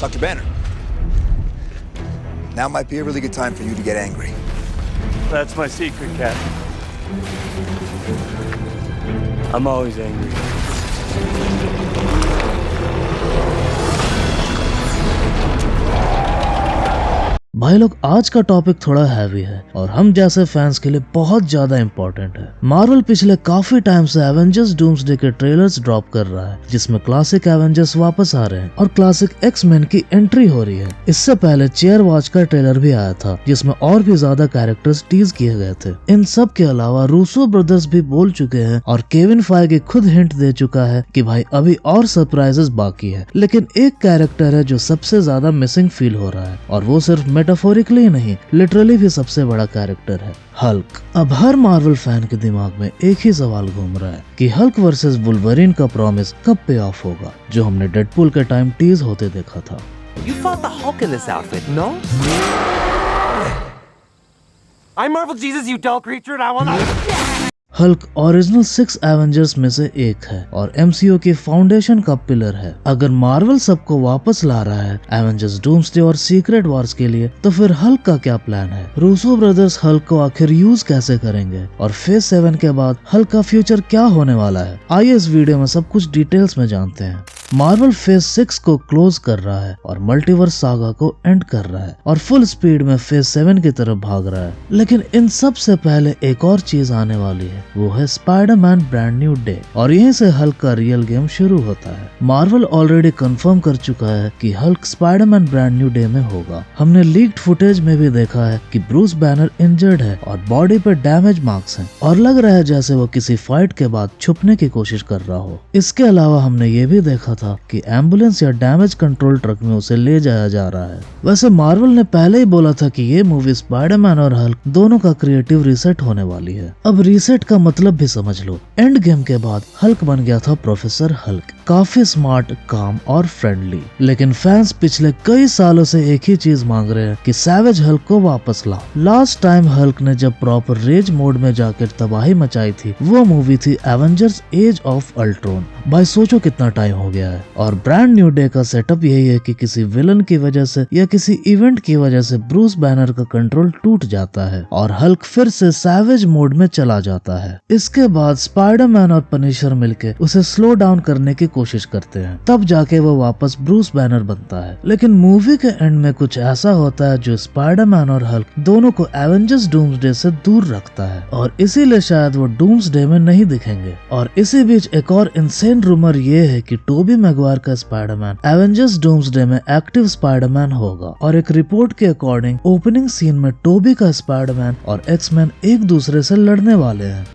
Dr. Banner. Now might be a really good time for you to get angry. That's my secret, Cap. I'm always angry. भाई लोग, आज का topic थोड़ा heavy है और हम जैसे फैंस के लिए बहुत ज्यादा इम्पोर्टेंट है। मार्वल पिछले काफी टाइम से एवेंजर्स डूम्सडे के ट्रेलर्स ड्रॉप कर रहा है, जिसमें क्लासिक एवेंजर्स वापस आ रहे हैं और क्लासिक एक्स-मेन की एंट्री हो रही है। इससे पहले चेयर वॉच का ट्रेलर भी आया था, जिसमें और भी ज्यादा कैरेक्टर्स टीज किए गए थे। इन सब के अलावा रूसो ब्रदर्स भी बोल चुके हैं और केविन फाइगी खुद हिंट दे चुका है कि भाई अभी और सरप्राइजेस बाकी है। लेकिन एक कैरेक्टर है जो सबसे ज्यादा मिसिंग फील हो रहा है, और वो सिर्फ मेटाफोरिकली नहीं, लिटरली भी सबसे बड़ा कैरेक्टर है, हल्क। अब हर मार्वल फैन के दिमाग में एक ही सवाल घूम रहा है कि हल्क वर्सेस वुल्वरीन का प्रॉमिस कब पे ऑफ होगा, जो हमने डेडपूल के टाइम टीज होते देखा था। You fought the Hulk in this outfit, no? I'm Marvel Jesus, you dull creature, and I will not. Hulk original 6 Avengers में से एक है और एमसीयू की फाउंडेशन का पिलर है। अगर मार्वल सबको वापस ला रहा है एवेंजर्स डूम्सडे और सीक्रेट वॉर्स के लिए, तो फिर हल्क का क्या प्लान है? रूसो ब्रदर्स हल्क को आखिर यूज कैसे करेंगे? और फेज 7 के बाद हल्क का फ्यूचर क्या होने वाला है? आइए इस वीडियो में सब कुछ डिटेल्स में जानते हैं। मार्वल फेज 6 को क्लोज कर रहा है और मल्टीवर्स सागा को एंड कर रहा है और फुल स्पीड में फेज 7 की तरफ भाग रहा है। लेकिन इन सब से पहले एक और चीज आने वाली है, वो है स्पाइडरमैन ब्रांड न्यू डे, और यहीं से हल्क का रियल गेम शुरू होता है। मार्वल ऑलरेडी कंफर्म कर चुका है कि Hulk Spiderman brand new day में होगा। हमने लीक्ड फुटेज में भी देखा है कि ब्रूस बैनर इंजर्ड है और बॉडी पे डैमेज मार्क्स हैं और लग रहा है जैसे वो किसी फाइट के बाद छुपने की कोशिश कर रहा हो। इसके अलावा हमने ये भी देखा था कि एम्बुलेंस या डैमेज कंट्रोल ट्रक में उसे ले जाया जा रहा है। वैसे मार्वल ने पहले ही बोला था कि ये मूवी स्पाइडरमैन और हल्क दोनों का क्रिएटिव रीसेट होने वाली है। अब रीसेट का मतलब भी समझ लो। एंड गेम के बाद हल्क बन गया था प्रोफेसर हल्क, काफी स्मार्ट, काम और फ्रेंडली। लेकिन फैंस पिछले कई सालों से एक ही चीज मांग रहे हैं कि सैवेज हल्क को वापस लाओ। लास्ट टाइम हल्क ने जब प्रॉपर रेज मोड में जाकर तबाही मचाई थी, वो मूवी थी एवेंजर्स एज ऑफ अल्ट्रॉन। भाई सोचो कितना टाइम हो गया है। और ब्रांड न्यू डे का सेटअप यही है कि किसी विलन की वजह से या किसी इवेंट की वजह से ब्रूस बैनर का कंट्रोल टूट जाता है और हल्क फिर से सैवेज मोड में चला जाता है। इसके बाद स्पाइडरमैन और पनिशर मिलके उसे स्लो डाउन करने की कोशिश करते हैं, तब जाके वो वापस ब्रूस बैनर बनता है। लेकिन मूवी के एंड में कुछ ऐसा होता है जो स्पाइडरमैन और हल्क दोनों को एवेंजर्स डूम्सडे से दूर रखता है और इसीलिए शायद वो डूम्सडे में नहीं दिखेंगे। और इसी बीच एक और इंसेन रूमर ये है कि टोबी मैगवायर का स्पाइडरमैन एवेंजर्स डूम्सडे में एक्टिव स्पाइडरमैन होगा। और एक रिपोर्ट के अकॉर्डिंग ओपनिंग सीन में टोबी का स्पाइडरमैन और एक्समैन एक दूसरे से लड़ने वाले हैं।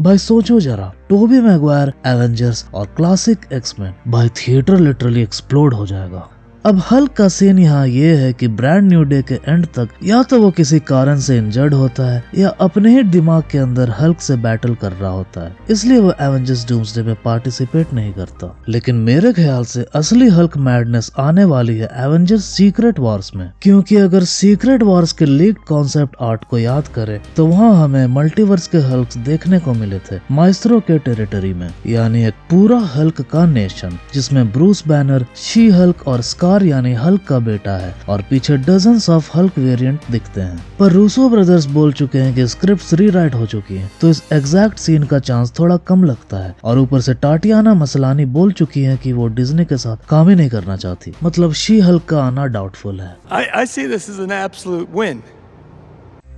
भाई सोचो जरा, टोबी मैगवायर, एवेंजर्स और क्लासिक एक्समैन, भाई थिएटर लिटरली एक्सप्लोड हो जाएगा। अब हल्क का सीन यहाँ ये है कि ब्रांड न्यू डे के एंड तक या तो वो किसी कारण से इंजर्ड होता है या अपने ही दिमाग के अंदर हल्क से बैटल कर रहा होता है, इसलिए वो एवेंजर्स डूम्सडे में पार्टिसिपेट नहीं करता। लेकिन मेरे ख्याल से असली हल्क मैडनेस आने वाली है एवेंजर्स सीक्रेट वॉर्स में, क्योंकि अगर सीक्रेट वॉर्स के लीक्ड कॉन्सेप्ट आर्ट को याद करें तो वहाँ हमें मल्टीवर्स के हल्क देखने को मिले थे माइस्ट्रो के टेरिटरी में, यानी एक पूरा हल्क का नेशन जिसमें ब्रूस बैनर, शी हल्क और स्कार यानी हल्क का बेटा है और पीछे डजन्स ऑफ हल्क वेरिएंट दिखते हैं। पर रूसो ब्रदर्स बोल चुके हैं कि स्क्रिप्ट्स रीराइट हो चुकी हैं, तो इस एग्जैक्ट सीन का चांस थोड़ा कम लगता है। और ऊपर से टाटियाना मसलानी बोल चुकी हैं कि वो डिज्नी के साथ काम ही नहीं करना चाहती, मतलब शी हल्क का आना डाउटफुल है। I see this as an absolute win.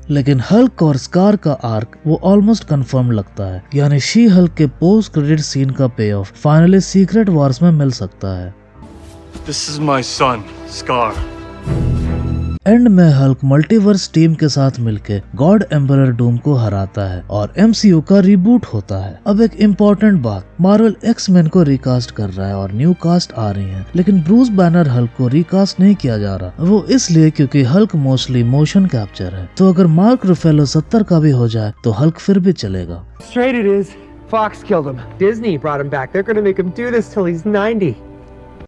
लेकिन हल्क और स्कार का आर्क वो ऑलमोस्ट कंफर्म लगता है, यानी शी हल्क के पोस्ट क्रेडिट सीन का पे ऑफ फाइनली सीक्रेट वॉर्स में मिल सकता है। This is my son, Scar. And में हल्क मल्टीवर्स टीम के साथ मिलके गॉड एम्परर डूम को हराता है और एमसीयू का रिबूट होता है। अब एक इम्पोर्टेंट बात, मार्वल एक्स-मेन को रिकास्ट कर रहा है और न्यू कास्ट आ रही है, लेकिन ब्रूस बैनर हल्क को रिकास्ट नहीं किया जा रहा। वो इसलिए क्योंकि हल्क मोस्टली मोशन कैप्चर है, तो अगर मार्क रुफेलो 70 का भी हो जाए तो हल्क फिर भी चलेगा। Straight it is. Fox killed him. Disney brought him back. They're gonna make him do this till he's 90.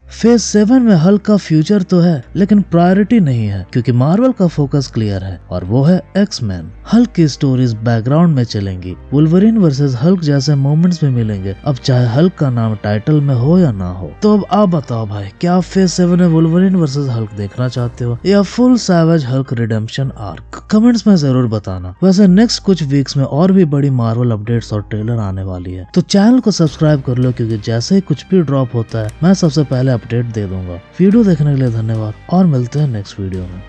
Phase 7 में हल्क का फ्यूचर तो है लेकिन प्रायोरिटी नहीं है क्योंकि मार्वल का फोकस क्लियर है और वो है एक्स-मैन। हल्क की स्टोरीज बैकग्राउंड में चलेंगी, वुल्वरीन वर्सेस हल्क जैसे मोमेंट्स भी मिलेंगे, अब चाहे हल्क का नाम टाइटल में हो या ना हो। तो अब आप बताओ भाई, क्या आप फेज 7 में वुल्वरीन वर्सेस हल्क देखना चाहते हो या full savage Hulk redemption arc? Comments में जरूर बताना। वैसे नेक्स्ट कुछ वीक्स में और भी बड़ी मार्वल अपडेट्स और ट्रेलर आने वाली है, तो चैनल को सब्सक्राइब कर लो क्योंकि जैसे ही कुछ भी ड्रॉप होता है मैं सबसे पहले अपडेट दे दूंगा। वीडियो देखने के लिए धन्यवाद और मिलते हैं नेक्स्ट वीडियो में।